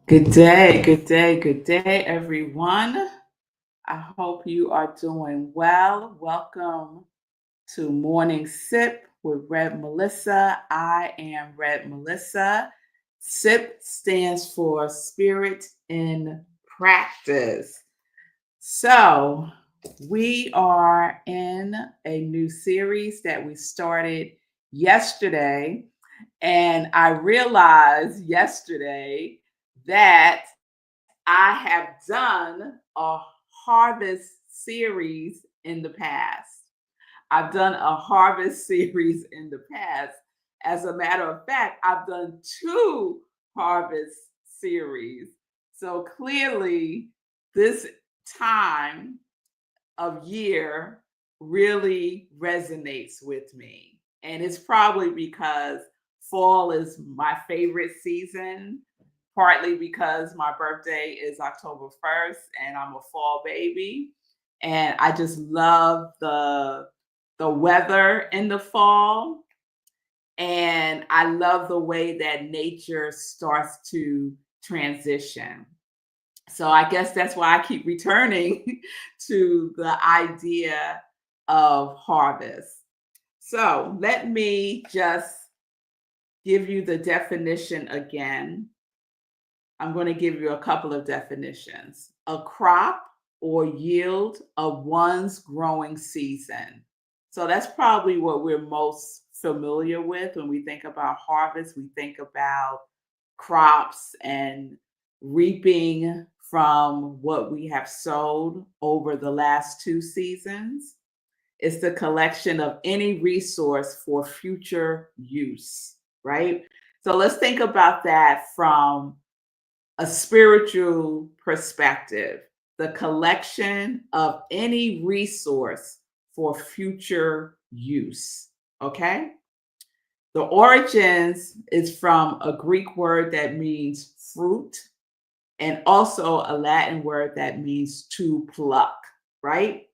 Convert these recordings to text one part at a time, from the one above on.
Good day, good day, good day, everyone. I hope you are doing well. Welcome to Morning Sip with Rev Melissa. I am Rev Melissa. SIP stands for Spirit in Practice. So, we are in a new series that we started yesterday, and I realized yesterday that I have done a harvest series in the past. I've done a harvest series in the past. As a matter of fact, I've done two harvest series. So clearly, this time of year really resonates with me. And it's probably because fall is my favorite season, partly because my birthday is October 1st and I'm a fall baby. And I just love the weather in the fall. And I love the way that nature starts to transition. So I guess that's why I keep returning to the idea of harvest. So let me just give you the definition again. I'm going to give you a couple of definitions. A crop or yield of one's growing season. So that's probably what we're most familiar with when we think about harvest. We think about crops and reaping from what we have sowed over the last two seasons. It's the collection of any resource for future use, right? So let's think about that from a spiritual perspective, the collection of any resource for future use. Okay. The origins is from a Greek word that means fruit and also a Latin word that means to pluck, right?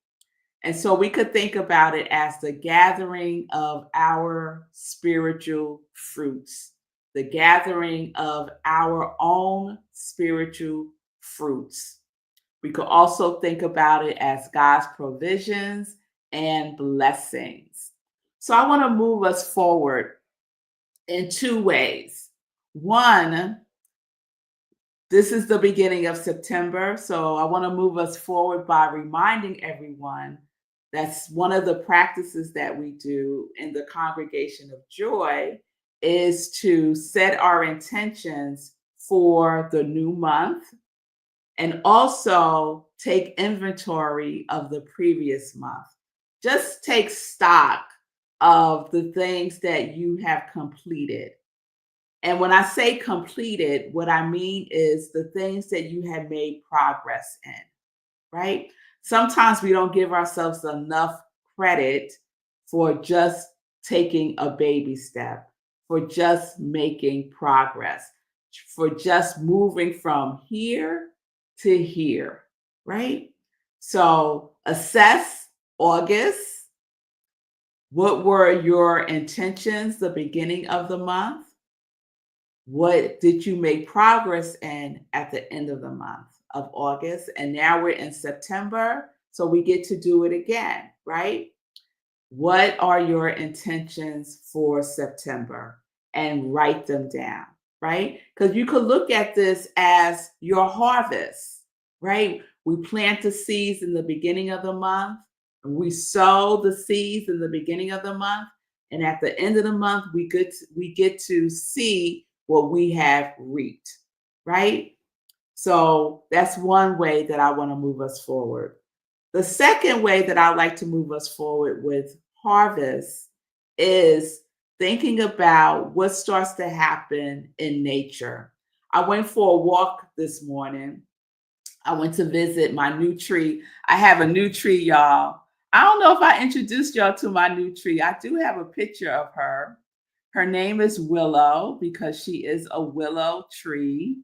And so we could think about it as the gathering of our spiritual fruits, the gathering of our own spiritual fruits. We could also think about it as God's provisions and blessings. So I want to move us forward in two ways. One, this is the beginning of September, so I want to move us forward by reminding everyone that's one of the practices that we do in the Congregation of Joy is to set our intentions for the new month and also take inventory of the previous month. Just take stock of the things that you have completed. And when I say completed, what I mean is the things that you have made progress in, right? Sometimes we don't give ourselves enough credit for just taking a baby step, for just making progress, for just moving from here to here, right? So assess August. What were your intentions the beginning of the month? What did you make progress in at the end of the month of August? And now we're in September, so we get to do it again, right? What are your intentions for September? And write them down, right? Because you could look at this as your harvest, right? We plant the seeds in the beginning of the month, and we sow the seeds in the beginning of the month, and at the end of the month, we get to see what we have reaped, right? So that's one way that I want to move us forward. The second way that I like to move us forward with harvest is thinking about what starts to happen in nature. I went for a walk this morning. I went to visit my new tree. I have a new tree, y'all. I don't know if I introduced y'all to my new tree. I do have a picture of her. Her name is Willow because she is a willow tree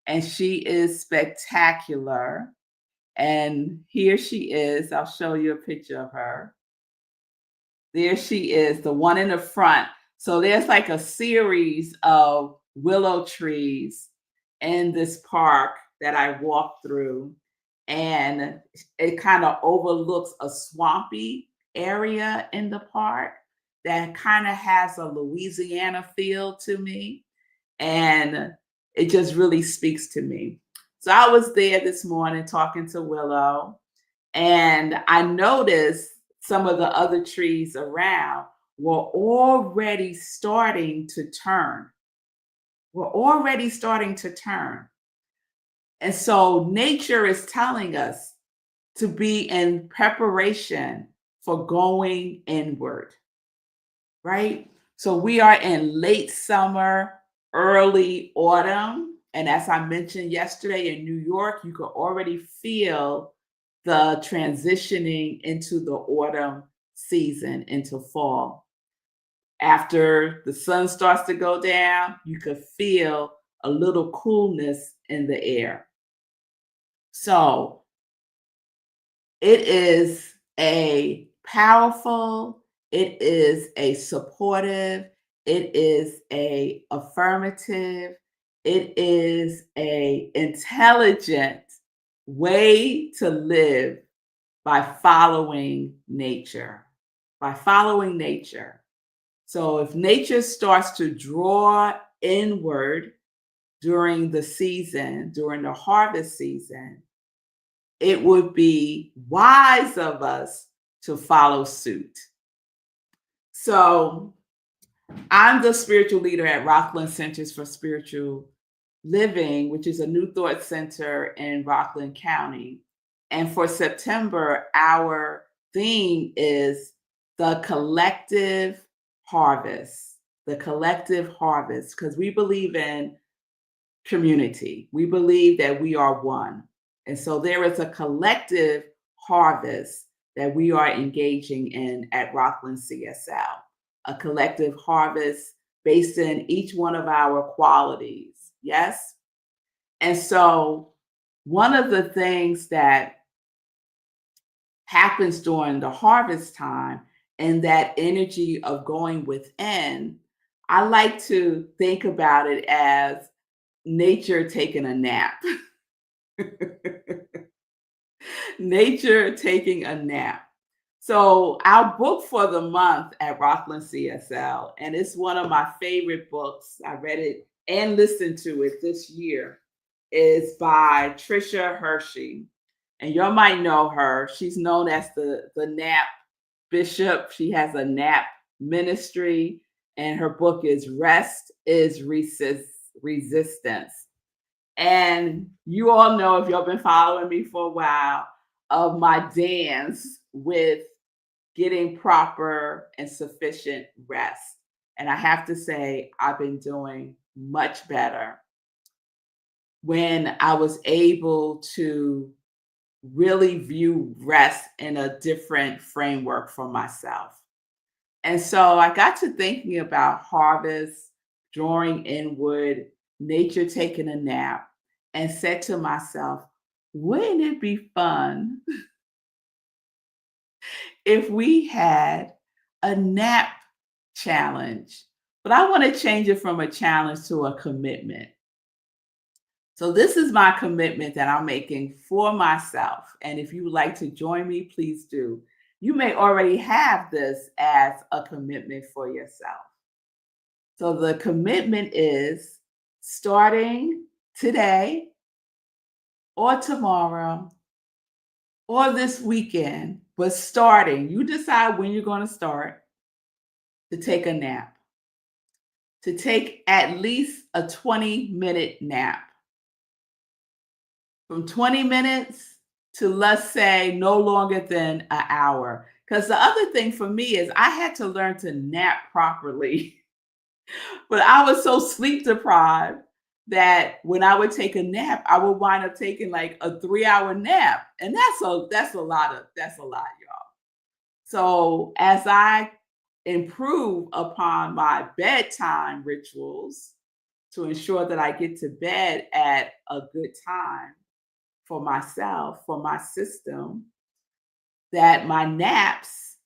and she is spectacular. And here she is. I'll show you a picture of her. There she is, the one in the front. So there's like a series of willow trees in this park that I walked through, and it kind of overlooks a swampy area in the park that kind of has a Louisiana feel to me. And it just really speaks to me. So I was there this morning talking to Willow, and I noticed some of the other trees around were already starting to turn. We're already starting to turn. And so nature is telling us to be in preparation for going inward, right? So we are in late summer, early autumn. And as I mentioned yesterday in New York, you could already feel the transitioning into the autumn season, into fall. After the sun starts to go down, you could feel a little coolness in the air. So it is a powerful, it is a supportive, it is a affirmative, it is a intelligent way to live by following nature. By following nature. So if nature starts to draw inward during the season, during the harvest season, it would be wise of us to follow suit. So I'm the spiritual leader at Rockland Centers for Spiritual Living, which is a New Thought center in Rockland County. And for September, our theme is the collective harvest, the collective harvest, because we believe in community. We believe that we are one. And so there is a collective harvest that we are engaging in at Rockland CSL, a collective harvest based in each one of our qualities. Yes. And so one of the things that happens during the harvest time and that energy of going within, I like to think about it as nature taking a nap. Nature taking a nap. So, our book for the month at Rockland CSL, and it's one of my favorite books. I read it and listened to it this year, is by Tricia Hershey. And you might know her. She's known as the nap bishop. She has a nap ministry, and her book is Rest is Resistance. And you all know, if you've been following me for a while, of my dance with getting proper and sufficient rest. And I have to say, I've been doing much better when I was able to really view rest in a different framework for myself. And so I got to thinking about harvest, drawing inward, nature taking a nap, and said to myself, wouldn't it be fun if we had a nap challenge? But I want to change it from a challenge to a commitment. So this is my commitment that I'm making for myself. And if you would like to join me, please do. You may already have this as a commitment for yourself. So the commitment is starting today or tomorrow or this weekend, but starting, you decide when you're going to start, to take a nap, to take at least a 20-minute nap. From 20 minutes to, let's say, no longer than an hour. Because the other thing for me is I had to learn to nap properly. But I was so sleep deprived that when I would take a nap, I would wind up taking like a 3-hour nap. And that's a lot, y'all. So as I improve upon my bedtime rituals to ensure that I get to bed at a good time for myself, for my system, that my naps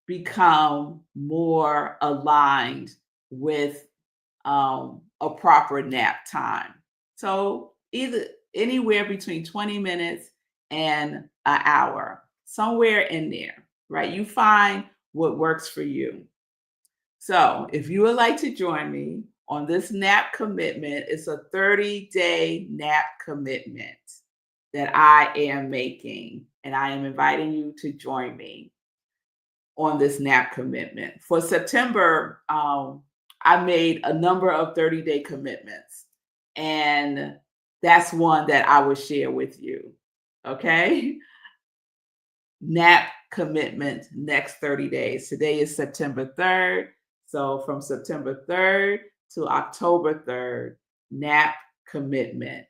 become more aligned with a proper nap time. So either anywhere between 20 minutes and an hour, somewhere in there, right? You find what works for you. So if you would like to join me on this nap commitment, it's a 30-day nap commitment that I am making, and I am inviting you to join me on this nap commitment. For September, I made a number of 30-day commitments, and that's one that I will share with you. Okay? Nap commitment next 30 days. Today is September 3rd. So from September 3rd to October 3rd, nap commitment.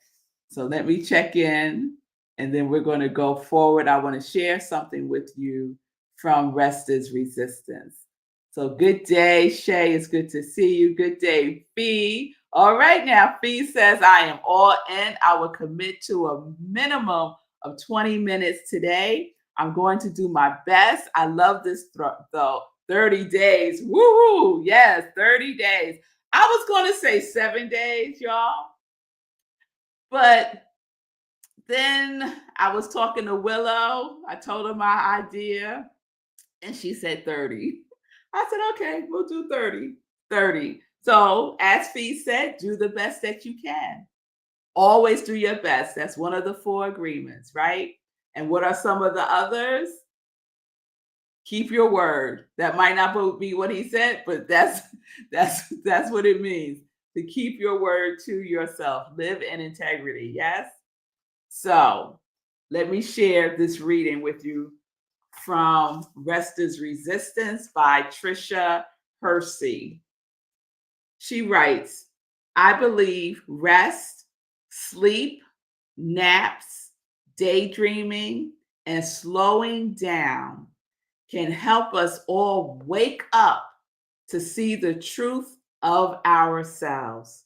So let me check in and then we're going to go forward. I want to share something with you from Rest is Resistance. So good day, Shay. It's good to see you. Good day, Fee. All right now, Fee says, I am all in. I will commit to a minimum of 20 minutes today. I'm going to do my best. I love this though. 30 days. Woo! Yes, 30 days. I was going to say 7 days, y'all. But then I was talking to Willow. I told her my idea, and she said 30. I said, okay, we'll do 30. 30. So, as Fee said, do the best that you can. Always do your best. That's one of the 4 agreements, right? And what are some of the others? Keep your word. That might not be what he said, but that's what it means. To keep your word to yourself. Live in integrity. Yes? So let me share this reading with you from Rest is Resistance by Tricia Hersey. She writes, I believe rest, sleep, naps, daydreaming, and slowing down can help us all wake up to see the truth of ourselves.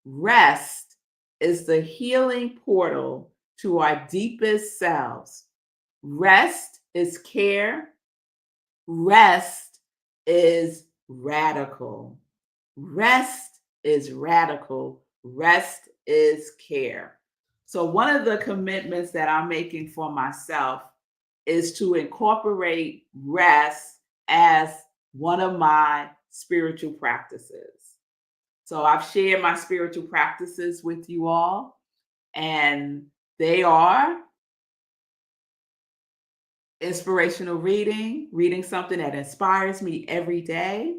Rest is the healing portal to our deepest selves. Rest is care. Rest is radical. Rest is radical. Rest is care. So one of the commitments that I'm making for myself is to incorporate rest as one of my spiritual practices. So I've shared my spiritual practices with you all, and they are inspirational reading something that inspires me every day,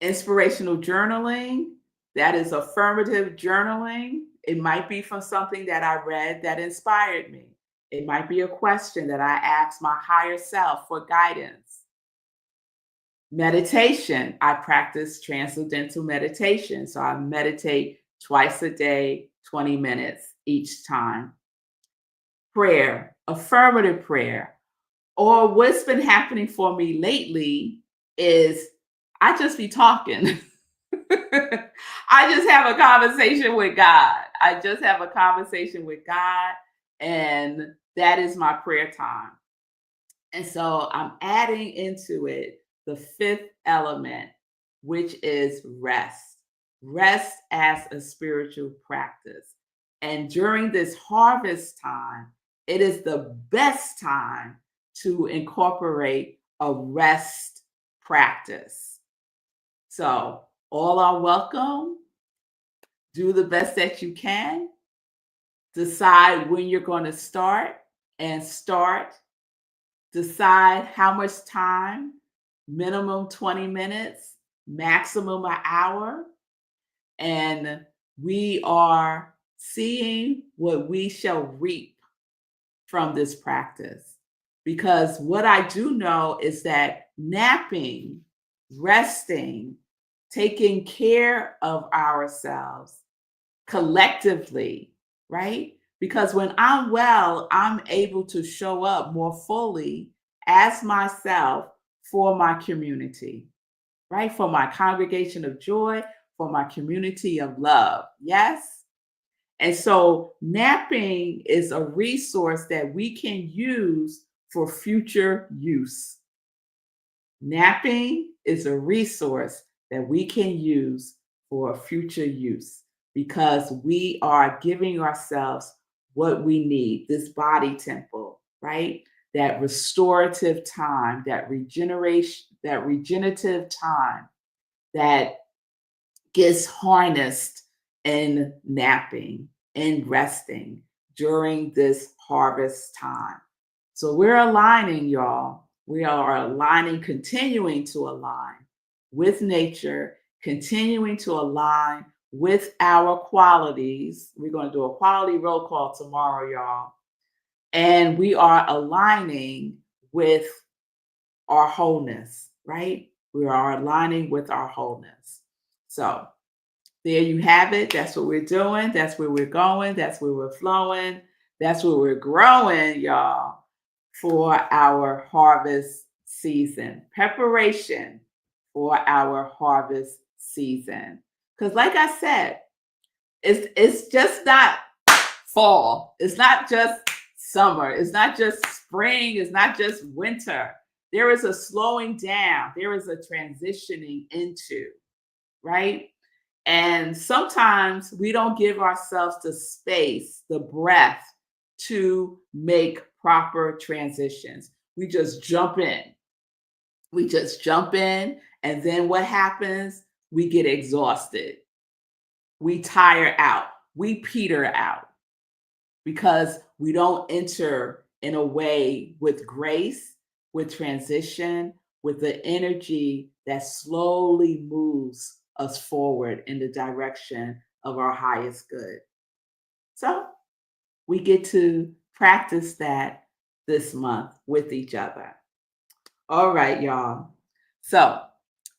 inspirational journaling, that is affirmative journaling. It might be from something that I read that inspired me. It might be a question that I ask my higher self for guidance. Meditation, I practice transcendental meditation. So I meditate twice a day, 20 minutes each time. Prayer, affirmative prayer. Or what's been happening for me lately is I just be talking. I just have a conversation with God. I just have a conversation with God, and that is my prayer time. And so I'm adding into it the 5th element, which is rest. Rest as a spiritual practice. And during this harvest time, it is the best time to incorporate a rest practice. So all are welcome. Do the best that you can. Decide when you're going to start and start. Decide how much time, minimum 20 minutes, maximum an hour. And we are seeing what we shall reap from this practice. Because what I do know is that napping, resting, taking care of ourselves collectively, right? Because when I'm well, I'm able to show up more fully as myself for my community, right? For my congregation of joy, for my community of love. Yes? And so napping is a resource that we can use for future use. Napping is a resource that we can use for future use because we are giving ourselves what we need, this body temple, right? That restorative time, that regenerative time that gets harnessed in napping and resting during this harvest time. So we're aligning, y'all. We are aligning, continuing to align with nature, continuing to align with our qualities. We're going to do a quality roll call tomorrow, y'all. And we are aligning with our wholeness, right? We are aligning with our wholeness. So there you have it. That's what we're doing. That's where we're going. That's where we're flowing. That's where we're growing, y'all, for our harvest season. Preparation for our harvest season. Because like I said, it's just not fall. It's not just summer. It's not just spring. It's not just winter. There is a slowing down. There is a transitioning into, right? And sometimes we don't give ourselves the space, the breath to make proper transitions. We just jump in. We just jump in. And then what happens? We get exhausted. We tire out. We peter out because we don't enter in a way with grace, with transition, with the energy that slowly moves us forward in the direction of our highest good. So we get to practice that this month with each other. All right, y'all. So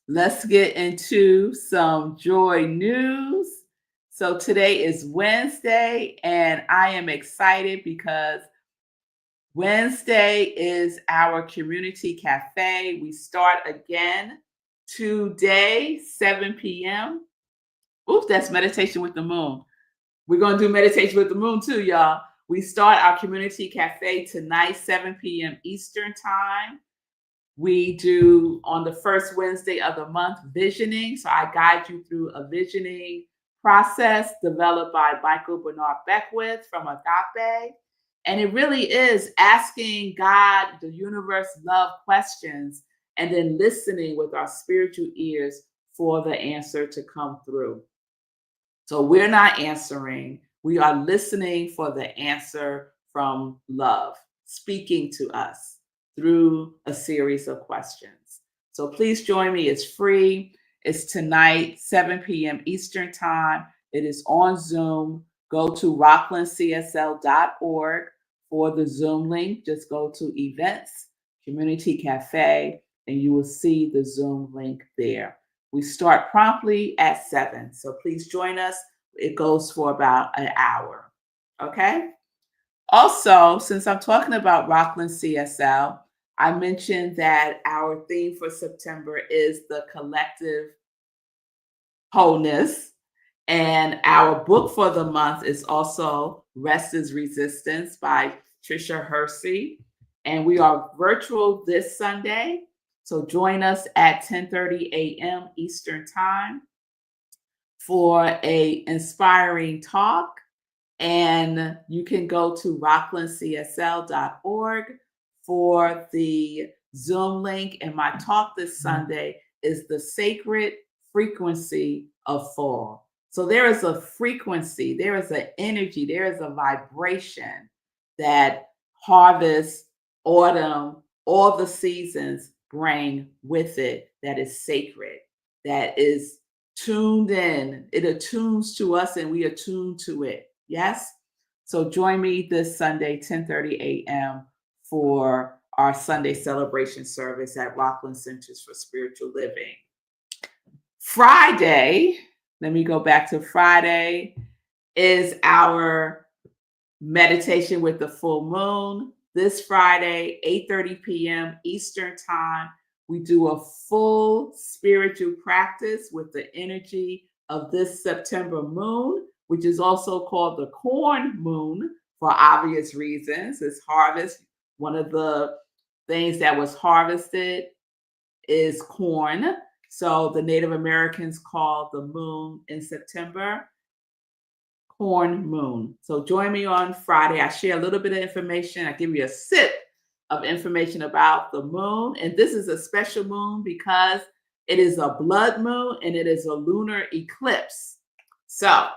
let's get into some joy news. So today is Wednesday, and I am excited because Wednesday is our community cafe. We start again today, 7 p.m. Oops, that's meditation with the moon. We're going to do meditation with the moon too, y'all. We start our community cafe tonight, 7 p.m. Eastern time. We do on the first Wednesday of the month visioning. So I guide you through a visioning process developed by Michael Bernard Beckwith from Agape. And it really is asking God, the universe, love questions, and then listening with our spiritual ears for the answer to come through. So we're not answering, we are listening for the answer from love, speaking to us through a series of questions. So please join me. It's free. It's tonight, 7 p.m. Eastern time. It is on Zoom. Go to rocklandcsl.org for the Zoom link. Just go to events, community cafe, and you will see the Zoom link there. We start promptly at 7. So please join us. It goes for about an hour. Okay? Also, since I'm talking about Rockland CSL, I mentioned that our theme for September is the collective wholeness. And our book for the month is also Rest is Resistance by Tricia Hersey. And we are virtual this Sunday. So join us at 10:30 a.m. Eastern Time for a inspiring talk. And you can go to rocklandcsl.org for the Zoom link. And my talk this Sunday is the sacred frequency of fall. So there is a frequency, there is an energy, there is a vibration that harvest, autumn, all the seasons bring with it that is sacred, that is tuned in. It attunes to us and we attune to it. Yes? So join me this Sunday, 10:30 a.m. for our Sunday celebration service at Rockland Centers for Spiritual Living. Friday, let me go back to Friday, is our meditation with the full moon. This Friday, 8:30 p.m. Eastern Time, we do a full spiritual practice with the energy of this September moon, which is also called the corn moon for obvious reasons. It's harvest. One of the things that was harvested is corn. So the Native Americans call the moon in September corn moon. So join me on Friday. I share a little bit of information. I give you a sip of information about the moon. And this is a special moon because it is a blood moon and it is a lunar eclipse. So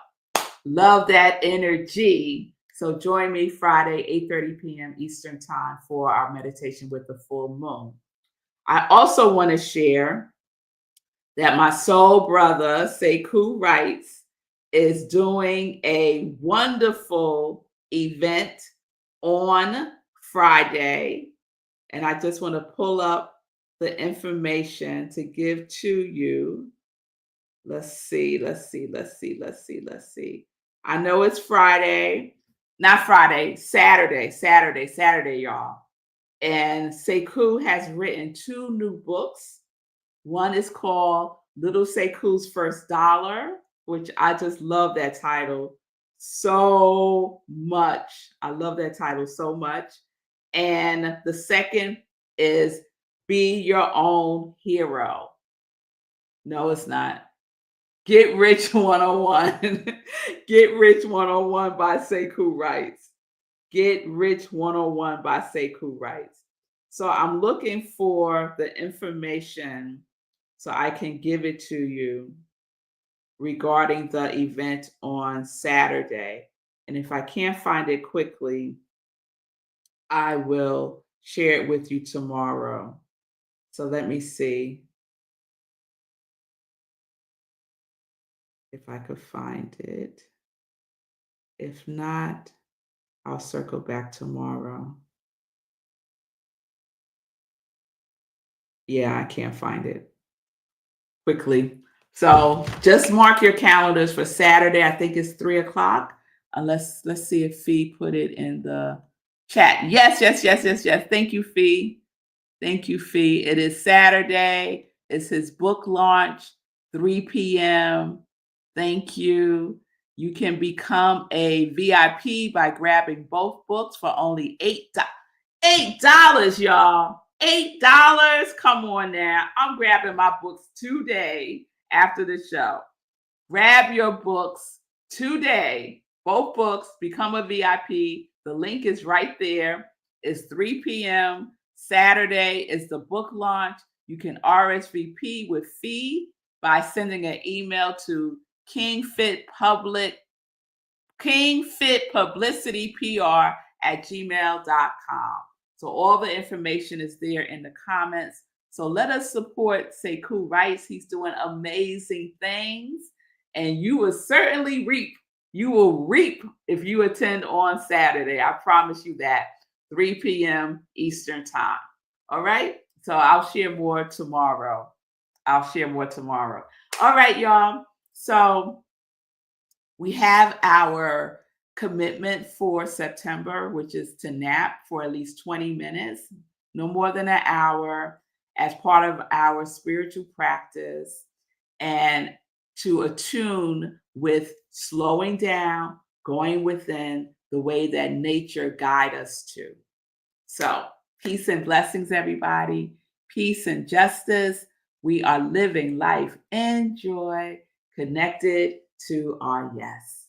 love that energy. So join me Friday, 8:30 p.m. Eastern Time for our meditation with the full moon. I also want to share that my soul brother, Sekou Wrights, is doing a wonderful event on Friday. And I just want to pull up the information to give to you. Let's see. I know it's Friday, not Friday, Saturday, y'all. And Sekou has written 2 new books. One is called Little Sekou's First Dollar, which I just love that title so much. I love that title so much. And the second is Be Your Own Hero. No, it's not. Get Rich 101. Get Rich 101 by Sekou Wrights. Get Rich 101 by Sekou Wrights. So I'm looking for the information so I can give it to you regarding the event on Saturday. And if I can't find it quickly, I will share it with you tomorrow. So let me see if I could find it. If not, I'll circle back tomorrow. Yeah, I can't find it quickly. So just mark your calendars for Saturday. I think it's 3:00. Unless let's see if Fee put it in the chat. Yes. Thank you, Fee. Thank you, Fee. It is Saturday. It's his book launch, 3 p.m. Thank you. You can become a VIP by grabbing both books for only $8, y'all. $8. Come on now. I'm grabbing my books today after the show. Grab your books today. Both books, become a VIP. The link is right there. It's 3 p.m. Saturday is the book launch. You can RSVP with Fee by sending an email to kingfitpublicitypr@gmail.com. So all the information is there in the comments. So let us support Sekou Wrights. He's doing amazing things. And you will certainly reap. You will reap if you attend on Saturday. I promise you that. 3 p.m. Eastern Time. All right? So I'll share more tomorrow. All right, y'all. So we have our commitment for September, which is to nap for at least 20 minutes, no more than an hour, as part of our spiritual practice, and to attune with slowing down, going within the way that nature guides us to. So, peace and blessings, everybody. Peace and justice. We are living life in joy, connected to our yes.